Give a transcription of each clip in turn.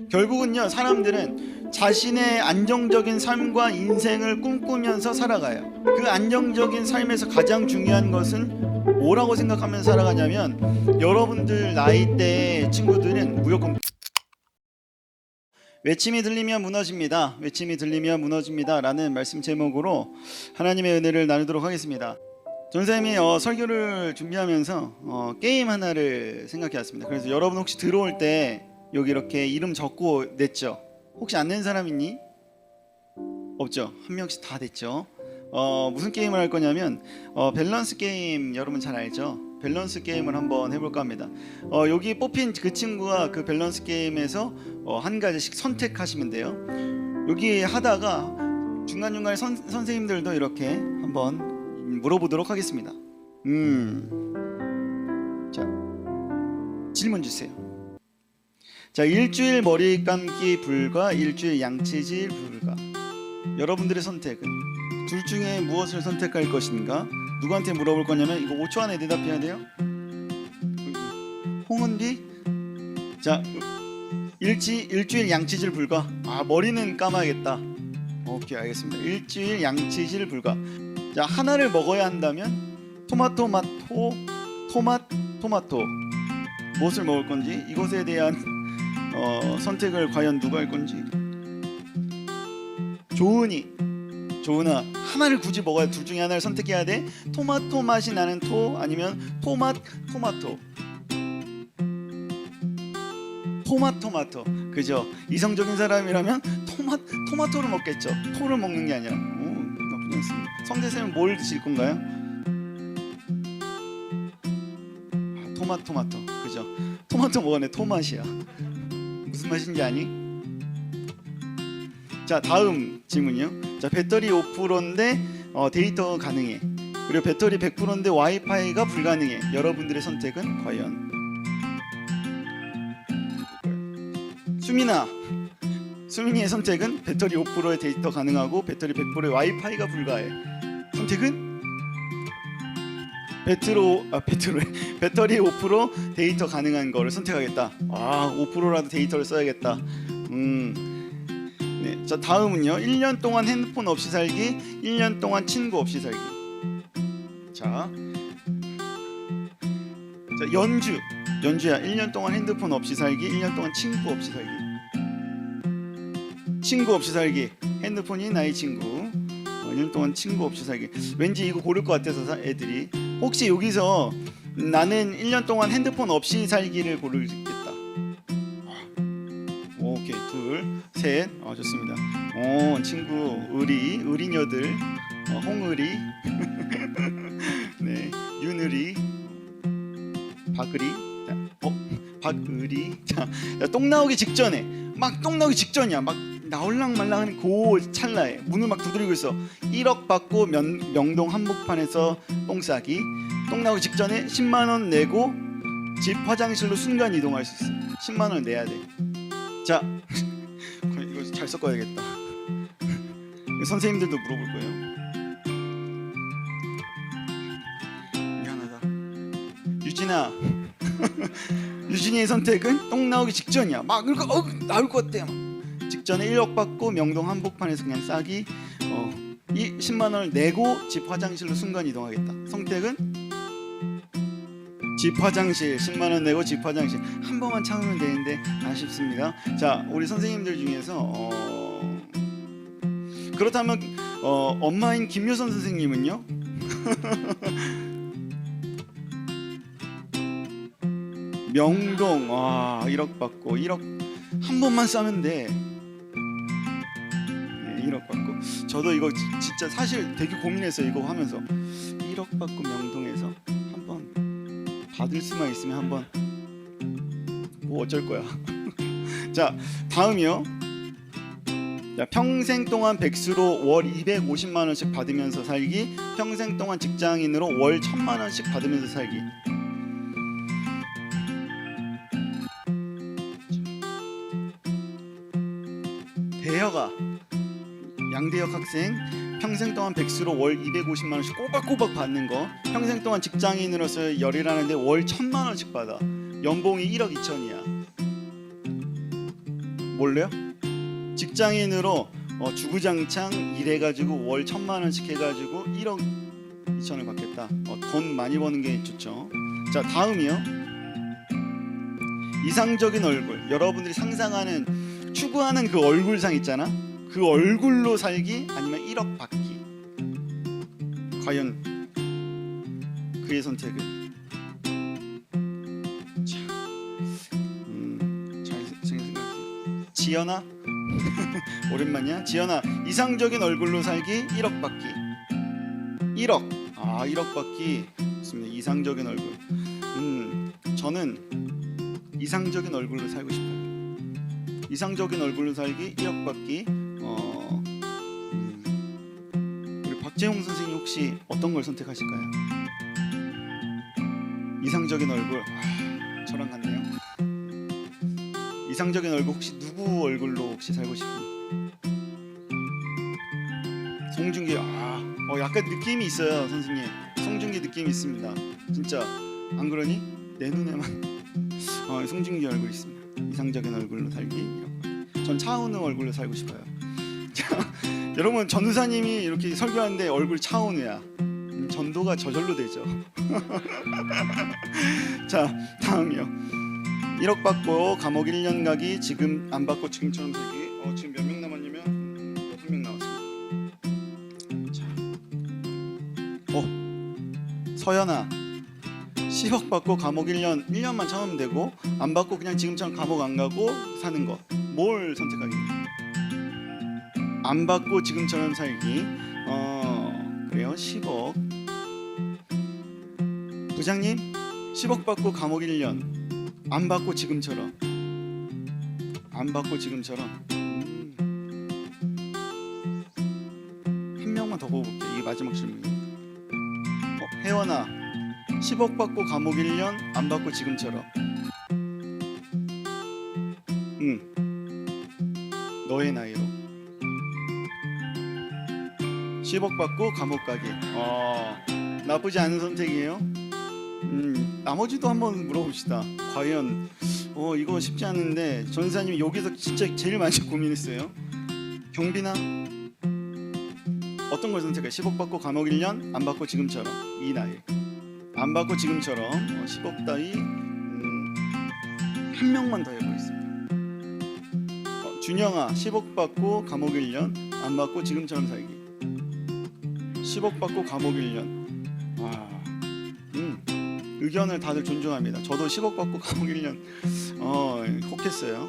결국은요, 사람들은 자신의 안정적인 삶과 인생을 꿈꾸면서 살아가요. 그 안정적인 삶에서 가장 중요한 것은 뭐라고 생각하면서 살아가냐면, 여러분들 나이대의 친구들은 무조건 외침이 들리면 무너집니다. 외침이 들리면 무너집니다 라는 말씀 제목으로 하나님의 은혜를 나누도록 하겠습니다. 전사님이 설교를 준비하면서 게임 하나를 생각해 왔습니다. 그래서 여러분 혹시 들어올 때 여기 이렇게 이름 적고 냈죠? 혹시 안 낸 사람 있니? 없죠? 한 명씩 다 냈죠? 무슨 게임을 할 거냐면 밸런스 게임, 여러분 잘 알죠? 밸런스 게임을 한번 해볼까 합니다. 여기 뽑힌 그 친구가 그 밸런스 게임에서 한 가지씩 선택하시면 돼요. 여기 하다가 중간중간에 선생님들도 이렇게 한번 물어보도록 하겠습니다. 자, 질문 주세요. 자, 일주일 머리 감기 불가, 일주일 양치질 불가. 여러분들의 선택은 둘 중에 무엇을 선택할 것인가? 누구한테 물어볼 거냐면 이거 5초 안에 대답해야 돼요. 홍은비? 자, 일주일 양치질 불가. 머리는 감아야겠다. 오케이, 알겠습니다. 일주일 양치질 불가. 자, 하나를 먹어야 한다면 토마토 무엇을 먹을 건지, 이것에 대한 선택을 과연 누가 할 건지. 조은아, 하나를 굳이 먹어야, 둘 중에 하나를 선택해야 돼. 토마토 맛이 나는 아니면 토마토. 그죠? 이성적인 사람이라면 토마토를 먹겠죠. 토를 먹는 게 아니라. 나쁘지 않습니다. 성대쌤은 뭘 드실 건가요? 토마토. 그죠? 토마토 먹었네. 토맛이야. 무슨 맛인지 아니? 자, 다음 질문이요. 자, 배터리 5%인데 데이터 가능해. 그리고 배터리 100%인데 와이파이가 불가능해. 여러분들의 선택은 과연? 수민이의 선택은 배터리 5%의 데이터 가능하고 배터리 100%의 와이파이가 불가해. 선택은? 배터리 5% 데이터 가능한 거를 선택하겠다. 5%라도 데이터를 써야겠다. 네, 자, 다음은요. 1년 동안 핸드폰 없이 살기, 1년 동안 친구 없이 살기. 자, 연주야. 1년 동안 핸드폰 없이 살기, 1년 동안 친구 없이 살기. 친구 없이 살기. 핸드폰이 나의 친구. 1년 동안 친구 없이 살기. 왠지 이거 고를 것 같아서 애들이. 혹시 여기서 나는 1년 동안 핸드폰 없이 살기를 고르겠다. 오케이, 둘, 셋. 좋습니다. 친구, 의리녀들, 홍의리, 네, 윤의리, 박의리. 자, 똥 나오기 직전에, 똥 나오기 직전이야. 막 나올랑 말랑하는 그 찰나에 문을 막 두드리고 있어. 1억 받고 명동 한복판에서 똥 싸기. 똥 나오기 직전에 10만 원 내고 집 화장실로 순간 이동할 수 있어. 10만 원 내야 돼. 자, 이거 잘 섞어야겠다. 선생님들도 물어볼 거예요. 미안하다. 유진아. 유진이의 선택은 똥 나오기 직전이야. 막 나올 것 같아. 직전에 1억 받고 명동 한복판에서 그냥 싸기. 10만 원을 내고 집 화장실로 순간 이동하겠다. 선택은 집 화장실. 10만 원 내고 집 화장실. 한 번만 참으면 되는데 아쉽습니다. 자, 우리 선생님들 중에서 그렇다면 엄마인 김효선 선생님은요? 명동 1억 받고 1억 한 번만 싸면 돼. 네, 1억 받고. 저도 이거 진짜 사실 되게 고민했어요. 이거 하면서 1억 받고 명동에서 한번 받을 수만 있으면 한번 뭐 어쩔 거야. 자, 다음이요. 자, 평생 동안 백수로 월 250만 원씩 받으면서 살기, 평생 동안 직장인으로 월 1000만 원씩 받으면서 살기. 대혁아, 양대혁 학생, 평생 동안 백수로 월 250만 원씩 꼬박꼬박 받는 거, 평생 동안 직장인으로서 열일하는데 월 1000만 원씩 받아. 연봉이 1억 2천이야. 뭘래요? 직장인으로 주구장창 일해가지고 월 1,000만 원씩 해가지고 1억 2천을 받겠다. 돈 많이 버는 게 좋죠. 자, 다음이요. 이상적인 얼굴. 여러분들이 상상하는, 추구하는 그 얼굴상 있잖아. 그 얼굴로 살기 아니면 1억 받기. 과연 그의 선택은? 자, 잘 생각해요. 지연아? 오랜만이야. 지연아, 이상적인 얼굴로 살기 1억 받기. 1억. 1억 받기. 좋습니다. 이상적인 얼굴. 저는 이상적인 얼굴로 살고 싶어요. 이상적인 얼굴로 살기 1억 받기. 우리 박재홍 선생님 혹시 어떤 걸 선택하실까요? 이상적인 얼굴. 저랑 같네요. 이상적인 얼굴 혹시 누구 얼굴로 혹시 살고 싶은? 송중기. 약간 느낌이 있어요, 선생님. 송중기 느낌이 있습니다. 진짜 안 그러니? 내 눈에만 송중기 얼굴 있습니다. 이상적인 얼굴로 살기. 전 차은우 얼굴로 살고 싶어요. 자, 여러분, 전우사님이 이렇게 설교하는데 얼굴 차은우야. 전도가 저절로 되죠. 자, 다음이요. 1억 받고 감옥 1년 가기, 지금 안 받고 지금처럼 살기. 지금 몇 명 남았냐면 6명 나왔습니다. 자, 서연아, 10억 받고 감옥 1년만 참으면 되고, 안 받고 그냥 지금처럼 감옥 안 가고 사는 거. 뭘 선택하겠니? 안 받고 지금처럼 살기. 그래요. 10억. 부장님, 10억 받고 감옥 1년, 안 받고 지금처럼. 안 받고 지금처럼. 한 명만 더 뽑아볼게. 이게 마지막 질문이니까. 혜원아, 10억 받고 감옥 1년, 안 받고 지금처럼. 너의 나이로 10억 받고 감옥 가기. 나쁘지 않은 선택이에요. 나머지도 한번 물어봅시다. 과연 이거 쉽지 않은데 전사님이 여기서 진짜 제일 많이 고민했어요. 경빈아, 어떤 걸 선택해? 10억 받고 감옥 1년, 안 받고 지금처럼. 이 나이. 안 받고 지금처럼. 10억 따위. 한 명만 더 해보겠습니다. 준영아, 10억 받고 감옥 1년, 안 받고 지금처럼 살기. 10억 받고 감옥 1년. 의견을 다들 존중합니다. 저도 10억 받고 감옥 1년 혹했어요.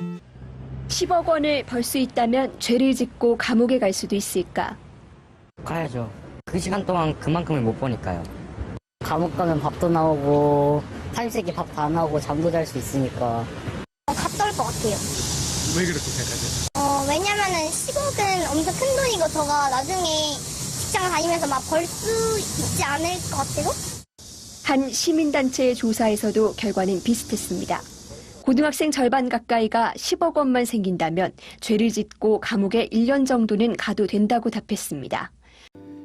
10억 원을 벌 수 있다면 죄를 짓고 감옥에 갈 수도 있을까? 가야죠. 그 시간 동안 그만큼을 못 보니까요. 감옥 가면 밥도 나오고 타임세기 밥 다 나오고 잠도 잘 수 있으니까. 가까울 것 같아요. 왜 그렇게 생각하세요? 왜냐면은 10억은 엄청 큰 돈이고 저가 나중에 직장 다니면서 막 벌 수 있지 않을 것 같아서. 한 시민단체의 조사에서도 결과는 비슷했습니다. 고등학생 절반 가까이가 10억 원만 생긴다면 죄를 짓고 감옥에 1년 정도는 가도 된다고 답했습니다.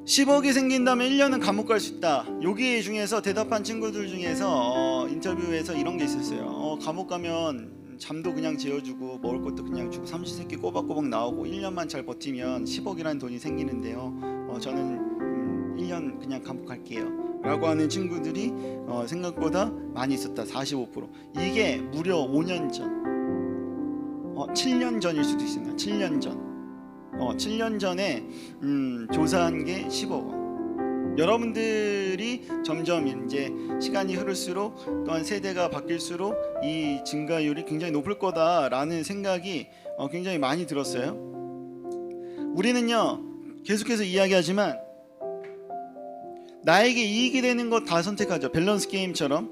10억이 생긴다면 1년은 감옥 갈 수 있다. 여기 중에서 대답한 친구들 중에서 인터뷰에서 이런 게 있었어요. 감옥 가면 잠도 그냥 재워주고 먹을 것도 그냥 주고 삼시세끼 꼬박꼬박 나오고 1년만 잘 버티면 10억이라는 돈이 생기는데요. 저는 1년 그냥 감옥 갈게요 라고 하는 친구들이 생각보다 많이 있었다. 45%. 이게 무려 5년 전, 7년 전일 수도 있습니다. 7년 전. 7년 전에 조사한 게 10억 원. 여러분들이 점점 이제 시간이 흐를수록, 또한 세대가 바뀔수록 이 증가율이 굉장히 높을 거다라는 생각이 굉장히 많이 들었어요. 우리는요, 계속해서 이야기하지만 나에게 이익이 되는 것 다 선택하죠. 밸런스 게임처럼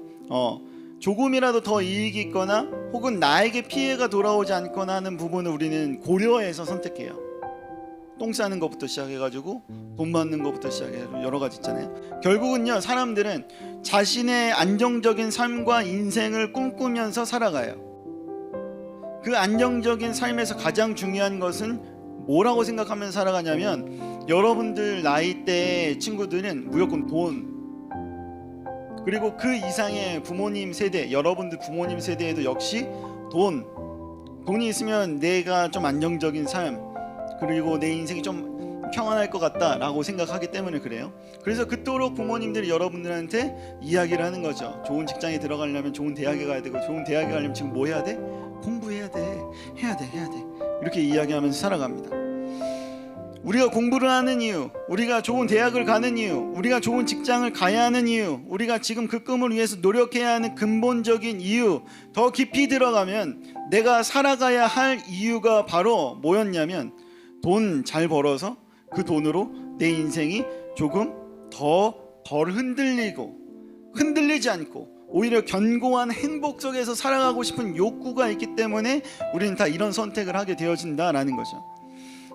조금이라도 더 이익이 있거나 혹은 나에게 피해가 돌아오지 않거나 하는 부분을 우리는 고려해서 선택해요. 똥 싸는 것부터 시작해가지고 돈 받는 것부터 시작해서 여러 가지 있잖아요. 결국은요, 사람들은 자신의 안정적인 삶과 인생을 꿈꾸면서 살아가요. 그 안정적인 삶에서 가장 중요한 것은 뭐라고 생각하면서 살아가냐면, 여러분들 나이대 친구들은 무조건 돈, 그리고 그 이상의 부모님 세대, 여러분들 부모님 세대에도 역시 돈, 돈이 있으면 내가 좀 안정적인 삶, 그리고 내 인생이 좀 평안할 것 같다라고 생각하기 때문에 그래요. 그래서 그토록 부모님들이 여러분들한테 이야기를 하는 거죠. 좋은 직장에 들어가려면 좋은 대학에 가야 되고, 좋은 대학에 가려면 지금 뭐 해야 돼? 공부해야 돼. 해야 돼. 이렇게 이야기하면서 살아갑니다. 우리가 공부를 하는 이유, 우리가 좋은 대학을 가는 이유, 우리가 좋은 직장을 가야 하는 이유, 우리가 지금 그 꿈을 위해서 노력해야 하는 근본적인 이유, 더 깊이 들어가면 내가 살아가야 할 이유가 바로 뭐였냐면, 돈 잘 벌어서 그 돈으로 내 인생이 조금 덜 흔들리지 않고 오히려 견고한 행복 속에서 살아가고 싶은 욕구가 있기 때문에 우리는 다 이런 선택을 하게 되어진다라는 거죠.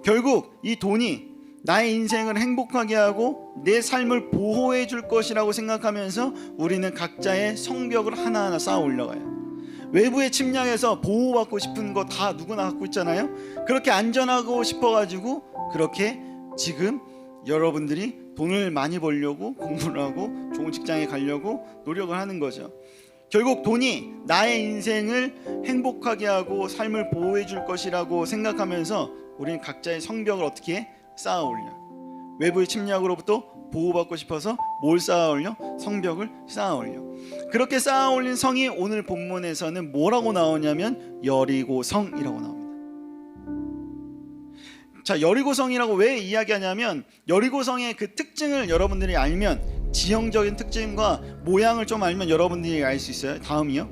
결국 이 돈이 나의 인생을 행복하게 하고 내 삶을 보호해 줄 것이라고 생각하면서 우리는 각자의 성벽을 하나하나 쌓아 올려가요. 외부의 침략에서 보호받고 싶은 거 다 누구나 갖고 있잖아요. 그렇게 안전하고 싶어가지고 그렇게 지금 여러분들이 돈을 많이 벌려고 공부를 하고 좋은 직장에 가려고 노력을 하는 거죠. 결국 돈이 나의 인생을 행복하게 하고 삶을 보호해 줄 것이라고 생각하면서 우리는 각자의 성벽을 어떻게 쌓아 올려. 외부의 침략으로부터 보호받고 싶어서 뭘 쌓아 올려? 성벽을 쌓아 올려. 그렇게 쌓아 올린 성이 오늘 본문에서는 뭐라고 나오냐면 여리고성이라고 나옵니다. 자, 여리고성이라고 왜 이야기하냐면, 여리고성의 그 특징을 여러분들이 알면, 지형적인 특징과 모양을 좀 알면 여러분들이 알 수 있어요. 다음이요.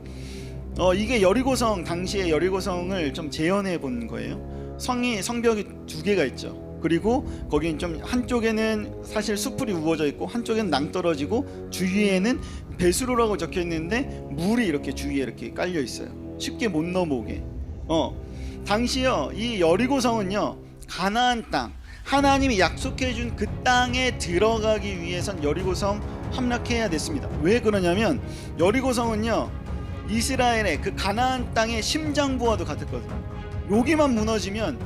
이게 여리고성, 당시의 여리고성을 좀 재현해 본 거예요. 성벽이 두 개가 있죠. 그리고 거긴 좀 한쪽에는 사실 수풀이 우거져 있고 한쪽에는 낭떠러지고 주위에는 배수로라고 적혀 있는데 물이 이렇게 주위에 이렇게 깔려 있어요. 쉽게 못 넘어오게. 당시요, 이 여리고성은요, 가나안 땅, 하나님이 약속해 준 그 땅에 들어가기 위해선 여리고성 함락해야 됐습니다. 왜 그러냐면 여리고성은요, 이스라엘의 그 가나안 땅의 심장부와도 같았거든요. 여기만 무너지면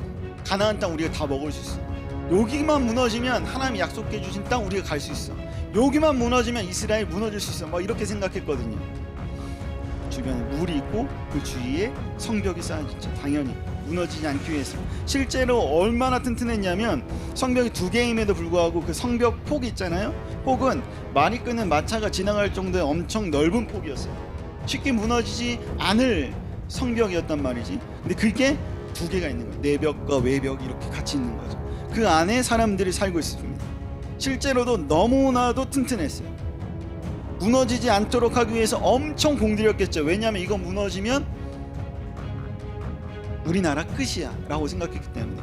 가나안 땅 우리가 다 먹을 수 있어. 여기만 무너지면 하나님이 약속해 주신 땅 우리가 갈 수 있어. 여기만 무너지면 이스라엘 무너질 수 있어. 막 이렇게 생각했거든요. 주변에 물이 있고 그 주위에 성벽이 쌓여있죠. 당연히 무너지지 않기 위해서. 실제로 얼마나 튼튼했냐면 성벽이 두 개임에도 불구하고 그 성벽 폭이 있잖아요. 폭은 말이 끄는 마차가 지나갈 정도의 엄청 넓은 폭이었어요. 쉽게 무너지지 않을 성벽이었단 말이지. 근데 그게 두 개가 있는 거예요. 내벽과 외벽 이렇게 같이 있는 거죠. 그 안에 사람들이 살고 있습니다. 실제로도 너무나도 튼튼했어요. 무너지지 않도록 하기 위해서 엄청 공들였겠죠. 왜냐하면 이거 무너지면 우리나라 끝이야 라고 생각했기 때문에.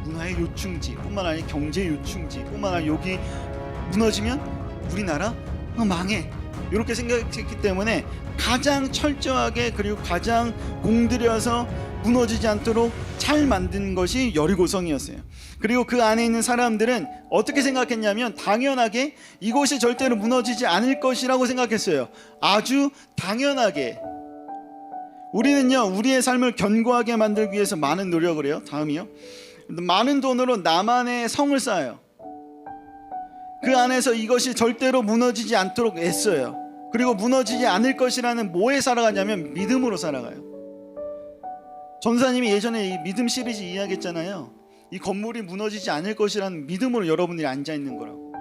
문화의 요충지 뿐만 아니라 경제 요충지 뿐만 아니라 여기 무너지면 우리나라 망해 이렇게 생각했기 때문에 가장 철저하게 그리고 가장 공들여서 무너지지 않도록 잘 만든 것이 여리고성이었어요. 그리고 그 안에 있는 사람들은 어떻게 생각했냐면 당연하게 이곳이 절대로 무너지지 않을 것이라고 생각했어요. 아주 당연하게. 우리는요, 우리의 삶을 견고하게 만들기 위해서 많은 노력을 해요. 다음이요. 많은 돈으로 나만의 성을 쌓아요. 그 안에서 이것이 절대로 무너지지 않도록 애써요. 그리고 무너지지 않을 것이라는 뭐에 살아가냐면 믿음으로 살아가요. 전사님이 예전에 이 믿음 시리즈 이야기했잖아요. 이 건물이 무너지지 않을 것이라는 믿음으로 여러분들이 앉아있는 거라고.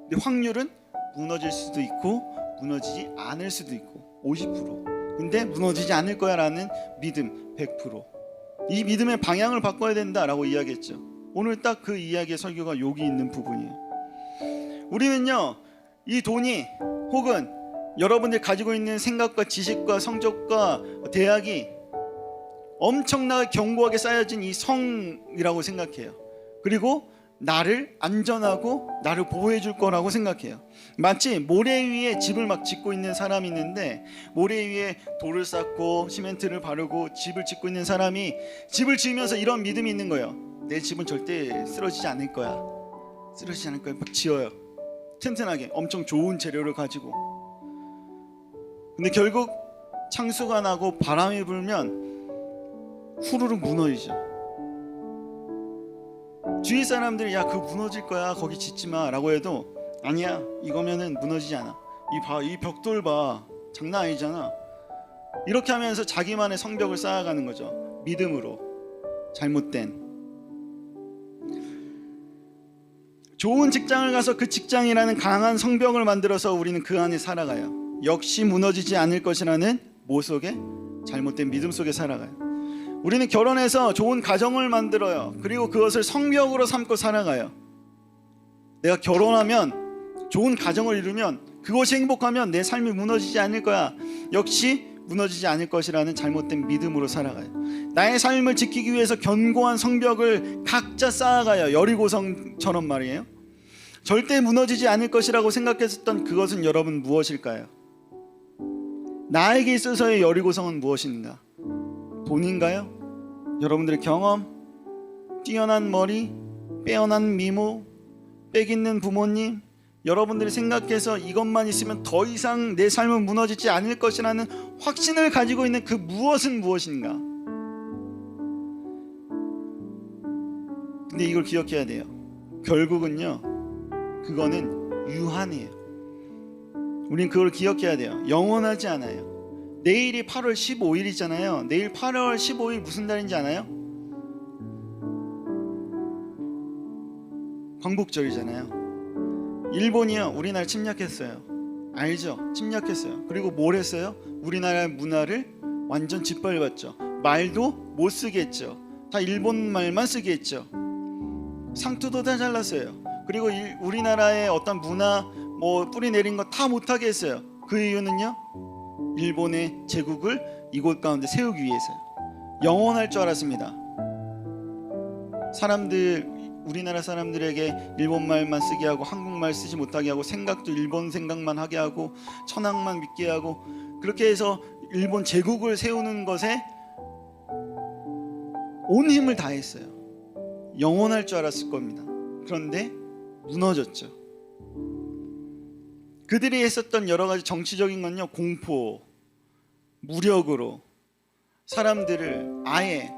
근데 확률은 무너질 수도 있고 무너지지 않을 수도 있고 50%. 근데 무너지지 않을 거야 라는 믿음 100%. 이 믿음의 방향을 바꿔야 된다라고 이야기했죠. 오늘 딱 그 이야기의 설교가 여기 있는 부분이에요. 우리는요, 이 돈이 혹은 여러분들이 가지고 있는 생각과 지식과 성적과 대학이 엄청나게 견고하게 쌓여진 이 성이라고 생각해요. 그리고 나를 안전하고 나를 보호해 줄 거라고 생각해요. 마치 모래 위에 집을 막 짓고 있는 사람이 있는데 모래 위에 돌을 쌓고 시멘트를 바르고 집을 짓고 있는 사람이 집을 지으면서 이런 믿음이 있는 거예요. 내 집은 절대 쓰러지지 않을 거야. 쓰러지지 않을 거야. 막 지어요. 튼튼하게 엄청 좋은 재료를 가지고. 근데 결국 창수가 나고 바람이 불면 후루룩 무너지죠. 주위 사람들이 야, 그거 무너질 거야, 거기 짓지 마 라고 해도 아니야, 이거면은 무너지지 않아. 이 벽돌 봐, 장난 아니잖아. 이렇게 하면서 자기만의 성벽을 쌓아가는 거죠. 믿음으로. 잘못된. 좋은 직장을 가서 그 직장이라는 강한 성벽을 만들어서 우리는 그 안에 살아가요. 역시 무너지지 않을 것이라는 뭐 속에? 잘못된 믿음 속에 살아가요. 우리는 결혼해서 좋은 가정을 만들어요. 그리고 그것을 성벽으로 삼고 살아가요. 내가 결혼하면, 좋은 가정을 이루면, 그것이 행복하면 내 삶이 무너지지 않을 거야. 역시 무너지지 않을 것이라는 잘못된 믿음으로 살아가요. 나의 삶을 지키기 위해서 견고한 성벽을 각자 쌓아가요. 여리고성처럼 말이에요. 절대 무너지지 않을 것이라고 생각했었던 그것은 여러분 무엇일까요? 나에게 있어서의 여리고성은 무엇인가? 돈인가요? 여러분들의 경험, 뛰어난 머리, 빼어난 미모, 빽 있는 부모님, 여러분들이 생각해서 이것만 있으면 더 이상 내 삶은 무너지지 않을 것이라는 확신을 가지고 있는 그 무엇은 무엇인가? 근데 이걸 기억해야 돼요. 결국은요, 그거는 유한이에요. 우린 그걸 기억해야 돼요. 영원하지 않아요. 내일이 8월 15일이잖아요. 내일 8월 15일 무슨 달인지 아나요? 광복절이잖아요. 일본이요, 우리나라 침략했어요. 알죠? 침략했어요. 그리고 뭘 했어요? 우리나라의 문화를 완전 짓밟았죠. 말도 못 쓰게 했죠. 다 일본 말만 쓰게 했죠. 상투도 다 잘랐어요. 그리고 우리나라의 어떤 문화 뭐 뿌리 내린 거 다 못하게 했어요. 그 이유는요, 일본의 제국을 이곳 가운데 세우기 위해서요. 영원할 줄 알았습니다. 우리나라 사람들에게 일본말만 쓰게 하고 한국말 쓰지 못하게 하고 생각도 일본 생각만 하게 하고 천황만 믿게 하고, 그렇게 해서 일본 제국을 세우는 것에 온 힘을 다했어요. 영원할 줄 알았을 겁니다. 그런데 무너졌죠. 그들이 했었던 여러 가지 정치적인 건요, 공포, 무력으로 사람들을 아예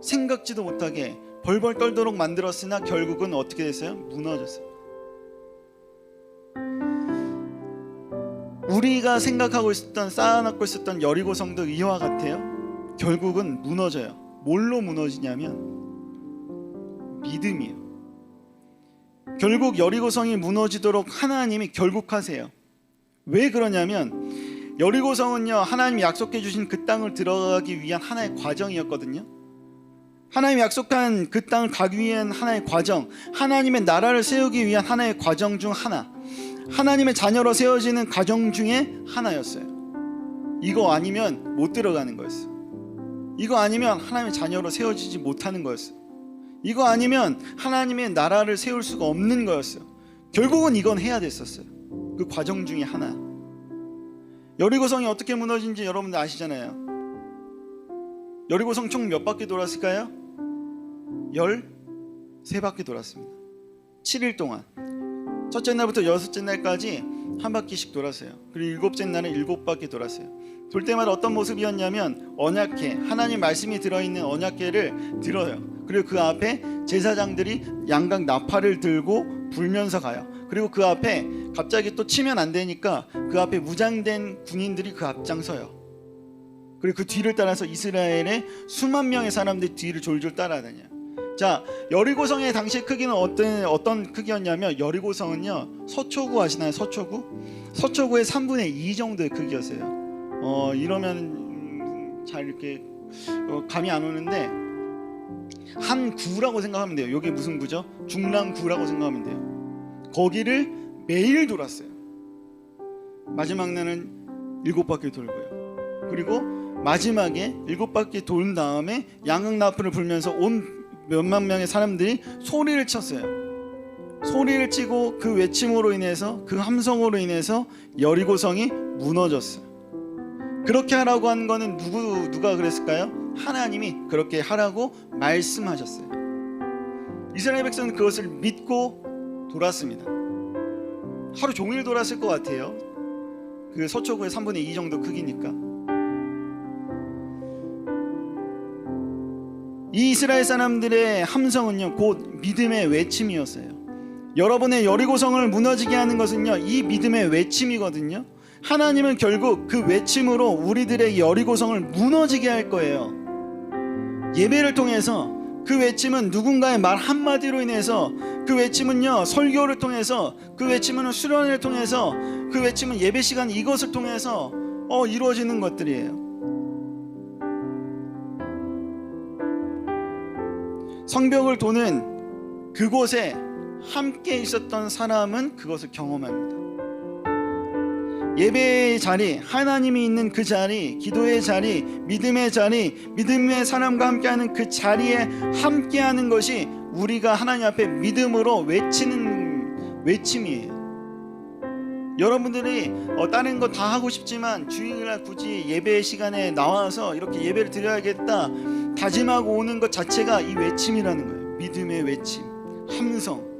생각지도 못하게 벌벌 떨도록 만들었으나 결국은 어떻게 됐어요? 무너졌어요. 우리가 생각하고 있었던, 쌓아놓고 있었던 여리고성도 이와 같아요. 결국은 무너져요. 뭘로 무너지냐면 믿음이에요. 결국 여리고성이 무너지도록 하나님이 결국 하세요. 왜 그러냐면 여리고성은요, 하나님이 약속해 주신 그 땅을 들어가기 위한 하나의 과정이었거든요. 하나님이 약속한 그 땅을 가기 위한 하나의 과정, 하나님의 나라를 세우기 위한 하나의 과정 중 하나, 하나님의 자녀로 세워지는 과정 중에 하나였어요. 이거 아니면 못 들어가는 거였어요. 이거 아니면 하나님의 자녀로 세워지지 못하는 거였어요. 이거 아니면 하나님의 나라를 세울 수가 없는 거였어요. 결국은 이건 해야 됐었어요. 그 과정 중에 하나. 여리고성이 어떻게 무너진지 여러분들 아시잖아요. 여리고성 총 몇 바퀴 돌았을까요? 13바퀴 돌았습니다. 7일 동안. 첫째 날부터 여섯째 날까지 한 바퀴씩 돌았어요. 그리고 일곱째 날은 7바퀴 돌았어요. 돌 때마다 어떤 모습이었냐면 언약궤, 하나님 말씀이 들어있는 언약궤를 들어요. 그리고 그 앞에 제사장들이 양각 나팔을 들고 불면서 가요. 그리고 그 앞에 갑자기 또 치면 안 되니까 그 앞에 무장된 군인들이 그 앞장서요. 그리고 그 뒤를 따라서 이스라엘의 수만 명의 사람들이 뒤를 졸졸 따라다녀요. 자, 여리고성의 당시의 크기는 어떤 크기였냐면, 여리고성은요, 서초구 아시나요? 서초구의 3분의 2 정도의 크기였어요. 이러면 잘 이렇게 감이 안 오는데, 한 구라고 생각하면 돼요. 이게 무슨 구죠? 중랑구라고 생각하면 돼요. 거기를 매일 돌았어요. 마지막 날은 7바퀴 돌고요. 그리고 마지막에 7바퀴 돌은 다음에 양각 나팔을 불면서 온 몇만 명의 사람들이 소리를 쳤어요. 소리를 치고 그 외침으로 인해서, 그 함성으로 인해서 여리고성이 무너졌어요. 그렇게 하라고 한 거는 누가 그랬을까요? 하나님이 그렇게 하라고 말씀하셨어요. 이스라엘 백성은 그것을 믿고 돌았습니다. 하루 종일 돌았을 것 같아요. 그 서초구의 3분의 2 정도 크기니까. 이 이스라엘 사람들의 함성은요, 곧 믿음의 외침이었어요. 여러분의 여리고성을 무너지게 하는 것은요, 이 믿음의 외침이거든요. 하나님은 결국 그 외침으로 우리들의 여리고성을 무너지게 할 거예요. 예배를 통해서 그 외침은 누군가의 말 한마디로 인해서, 그 외침은요 설교를 통해서, 그 외침은 수련회를 통해서, 그 외침은 예배 시간 이것을 통해서 이루어지는 것들이에요. 성벽을 도는 그곳에 함께 있었던 사람은 그것을 경험합니다. 예배의 자리, 하나님이 있는 그 자리, 기도의 자리, 믿음의 자리, 믿음의 사람과 함께하는 그 자리에 함께하는 것이 우리가 하나님 앞에 믿음으로 외치는 외침이에요. 여러분들이 다른 거 다 하고 싶지만 주일날 굳이 예배 시간에 나와서 이렇게 예배를 드려야겠다 다짐하고 오는 것 자체가 이 외침이라는 거예요. 믿음의 외침, 함성.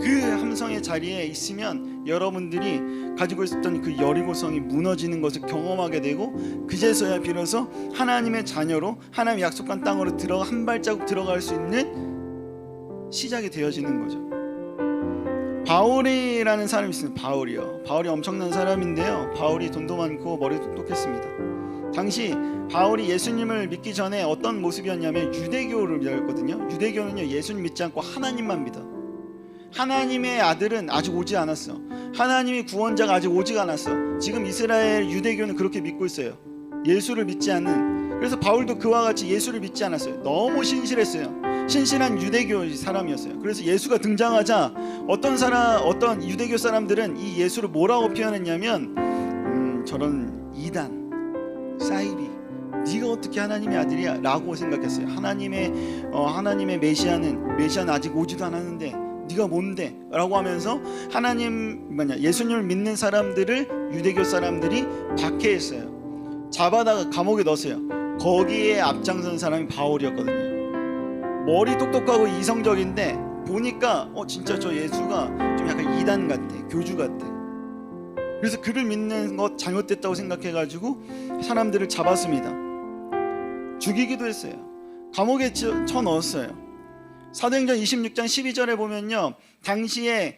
그 함성의 자리에 있으면 여러분들이 가지고 있었던 그 여리고성이 무너지는 것을 경험하게 되고, 그제서야 비로소 하나님의 자녀로 하나님 약속한 땅으로 한 발자국 들어갈 수 있는 시작이 되어지는 거죠. 바울이라는 사람이 있습니다. 바울이 엄청난 사람인데요, 바울이 돈도 많고 머리도 똑똑했습니다. 당시 바울이 예수님을 믿기 전에 어떤 모습이었냐면 유대교를 믿었거든요. 유대교는요 예수님 믿지 않고 하나님만 믿어. 하나님의 아들은 아직 오지 않았어. 하나님의 구원자가 아직 오지 않았어. 지금 이스라엘 유대교는 그렇게 믿고 있어요. 예수를 믿지 않는. 그래서 바울도 그와 같이 예수를 믿지 않았어요. 너무 신실했어요. 신실한 유대교 사람이었어요. 그래서 예수가 등장하자 어떤 유대교 사람들은 이 예수를 뭐라고 표현했냐면 저런 이단, 사이비, 네가 어떻게 하나님의 아들이야? 라고 생각했어요. 하나님의 메시아는 아직 오지도 않았는데 네가 뭔데? 라고 하면서 예수님을 믿는 사람들을 유대교 사람들이 박해했어요. 잡아다가 감옥에 넣었어요. 거기에 앞장선 사람이 바울이었거든요. 머리 똑똑하고 이성적인데 보니까 진짜 저 예수가 좀 약간 이단 같대, 교주 같대. 그래서 그를 믿는 것 잘못됐다고 생각해가지고 사람들을 잡았습니다. 죽이기도 했어요. 감옥에 쳐넣었어요. 사도행전 26장 12절에 보면요, 당시에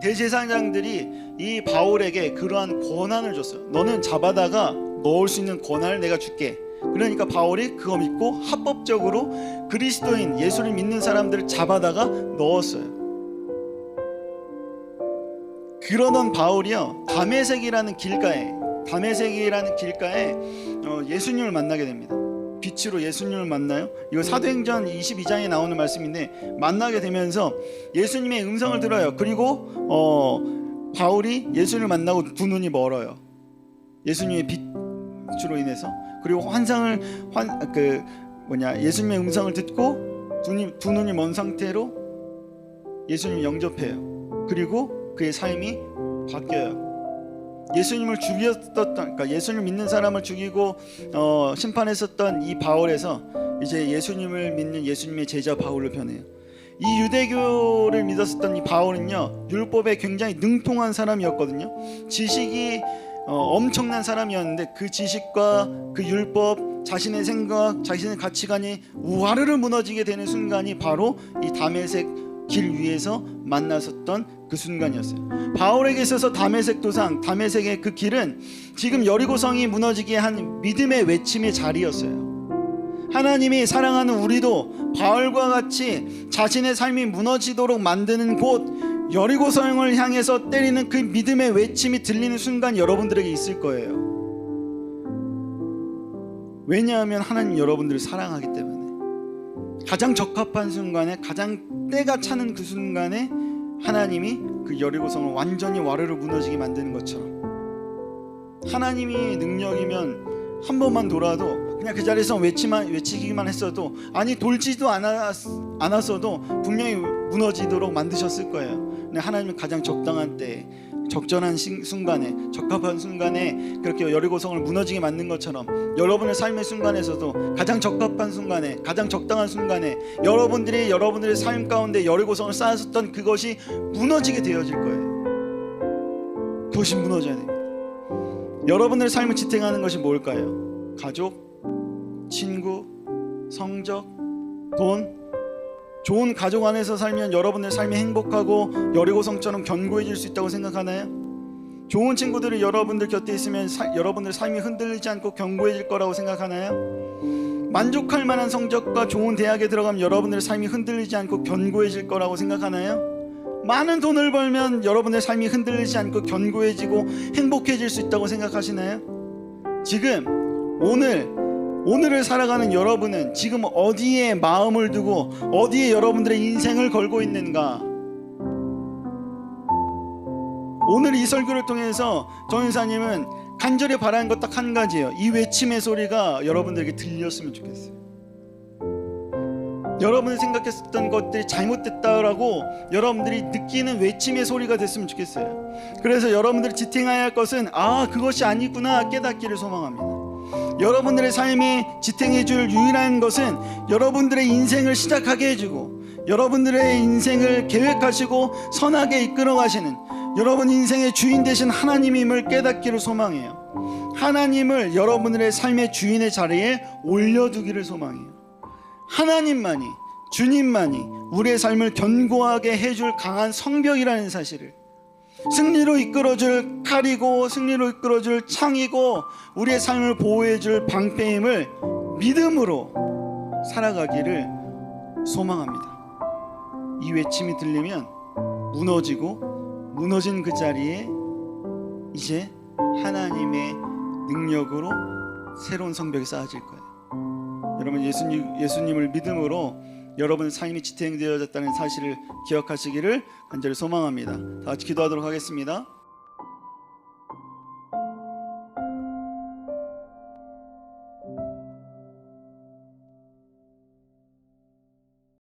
대제사장들이 이 바울에게 그러한 권한을 줬어요. 너는 잡아다가 넣을 수 있는 권한을 내가 줄게. 그러니까 바울이 그거 믿고 합법적으로 그리스도인 예수를 믿는 사람들을 잡아다가 넣었어요. 그러던 바울이요 다메섹이라는 길가에 예수님을 만나게 됩니다. 빛으로 예수님을 만나요. 이거 사도행전 22장에 나오는 말씀인데, 만나게 되면서 예수님의 음성을 들어요. 그리고 바울이 예수님을 만나고 두 눈이 멀어요. 예수님의 빛으로 인해서. 그리고 예수님의 음성을 듣고 두 눈이 먼 상태로 예수님을 영접해요. 그리고 그의 삶이 바뀌어요. 예수님을 그러니까 예수님을 믿는 사람을 죽이고 심판했었던 이 바울에서 이제 예수님을 믿는 예수님의 제자 바울로 변해요. 이 유대교를 믿었었던 이 바울은요 율법에 굉장히 능통한 사람이었거든요. 지식이 엄청난 사람이었는데 그 지식과 그 율법, 자신의 생각, 자신의 가치관이 우하르르 무너지게 되는 순간이 바로 이 다메섹 길 위에서 만났었던 그 순간이었어요. 바울에게 있어서 다메섹 도상, 다메섹의 그 길은 지금 여리고성이 무너지게 한 믿음의 외침의 자리였어요. 하나님이 사랑하는 우리도 바울과 같이 자신의 삶이 무너지도록 만드는 곳 여리고성을 향해서 때리는 그 믿음의 외침이 들리는 순간 여러분들에게 있을 거예요. 왜냐하면 하나님 여러분들을 사랑하기 때문에. 가장 적합한 순간에, 가장 때가 차는 그 순간에 하나님이 그 여리고성을 완전히 와르르 무너지게 만드는 것처럼, 하나님이 능력이면 한 번만 돌아도 그냥 그 자리에서 외치기만 했어도, 아니 돌지도 않았어도 분명히 무너지도록 만드셨을 거예요. 근데 하나님은 가장 적당한 때에, 적절한 순간에, 적합한 순간에 그렇게 여리고성을 무너지게 만든 것처럼 여러분의 삶의 순간에서도 가장 적합한 순간에, 가장 적당한 순간에 여러분들의 삶 가운데 여리고성을 쌓았었던 그것이 무너지게 되어질 거예요. 그것이 무너져야 됩니다. 여러분들의 삶을 지탱하는 것이 뭘까요? 가족, 친구, 성적, 돈. 좋은 가족 안에서 살면 여러분의 삶이 행복하고 여리고성처럼 견고해질 수 있다고 생각하나요? 좋은 친구들이 여러분들 곁에 있으면 여러분들 삶이 흔들리지 않고 견고해질 거라고 생각하나요? 만족할 만한 성적과 좋은 대학에 들어가면 여러분들의 삶이 흔들리지 않고 견고해질 거라고 생각하나요? 많은 돈을 벌면 여러분의 삶이 흔들리지 않고 견고해지고 행복해질 수 있다고 생각하시나요? 지금 오늘을 살아가는 여러분은 지금 어디에 마음을 두고 어디에 여러분들의 인생을 걸고 있는가? 오늘 이 설교를 통해서 정인사님은 간절히 바라는 것 딱 한 가지예요. 이 외침의 소리가 여러분들에게 들렸으면 좋겠어요. 여러분이 생각했던 것들이 잘못됐다라고 여러분들이 느끼는 외침의 소리가 됐으면 좋겠어요. 그래서 여러분들이 지탱해야 할 것은 그것이 아니구나 깨닫기를 소망합니다. 여러분들의 삶에 지탱해줄 유일한 것은 여러분들의 인생을 시작하게 해주고 여러분들의 인생을 계획하시고 선하게 이끌어 가시는 여러분 인생의 주인 되신 하나님임을 깨닫기를 소망해요. 하나님을 여러분들의 삶의 주인의 자리에 올려두기를 소망해요. 하나님만이, 주님만이 우리의 삶을 견고하게 해줄 강한 성벽이라는 사실을, 승리로 이끌어줄 칼이고 승리로 이끌어줄 창이고 우리의 삶을 보호해줄 방패임을 믿음으로 살아가기를 소망합니다. 이 외침이 들리면 무너진 그 자리에 이제 하나님의 능력으로 새로운 성벽이 쌓아질 거예요. 여러분 예수님을 믿음으로 여러분의 삶이 지탱되어졌다는 사실을 기억하시기를 간절히 소망합니다. 다 같이 기도하도록 하겠습니다.